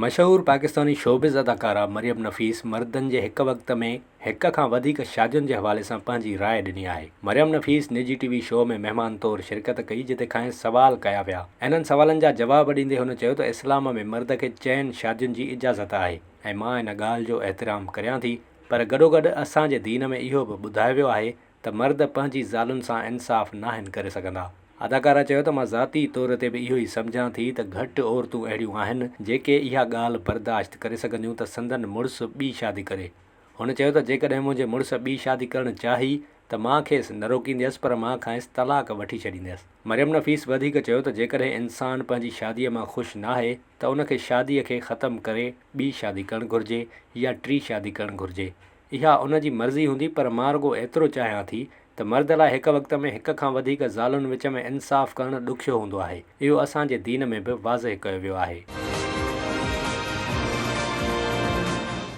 मशहूर पाकिस्तानी शोबिज़ अदाकारा मरियम नफ़ीस मर्दनि जे हिक वक़्त में हिक खां वधीक शादियुनि जे हवाले सां पंहिंजी राय ॾिनी आहे। मरियम नफ़ीस निजी टीवी शो में महिमान तौरु शिरकत कई, जिते खां सवाल कया विया। इन्हनि सवालनि जा जवाब ॾींदे हुन चयो त इस्लाम में मर्द खे चइनि शादियुनि जी इजाज़त आहे ऐं मां इन ॻाल्हि जो एहतराम करियां थी, पर गॾोगॾु असांजे दीन में इहो बि ॿुधायो वियो आहे त मर्द पंहिंजी ज़ालुनि सां इंसाफ़ नाहिनि करे सघंदा। अदाकारा चयो त मां ज़ाती तौर ते बि इहो ई सम्झां थी त घटि औरतूं अहिड़ियूं आहिनि जेके इहा ॻाल्हि बर्दाश्त करे सघंदियूं त संदन मुड़ुसु ॿी शादी करे। हुन चयो त जेकॾहिं मुंहिंजे मुड़ुसु ॿी शादी करणु चाही त मां खेसि न रोकींदसि, पर मां खांसि तलाक वठी छॾींदसि। मरियम नफ़ीस वधीक चयो त जेकॾहिं इंसानु पंहिंजी शादीअ मां ख़ुशि नाहे त उनखे शादीअ खे ख़तमु करे ॿी शादी करणु घुरिजे या टी शादी करणु घुरिजे। इहा उन जी मर्ज़ी हूंदी, पर मां रुॻो एतिरो चाहियां थी त मर्द लाइ हिक वक़्त में हिक खां वधीक ज़ालुनि विच में इंसाफ़ करणु ॾुखियो हूंदो आहे। इहो असांजे दीन में बि वाज़ह कयो वियो आहे।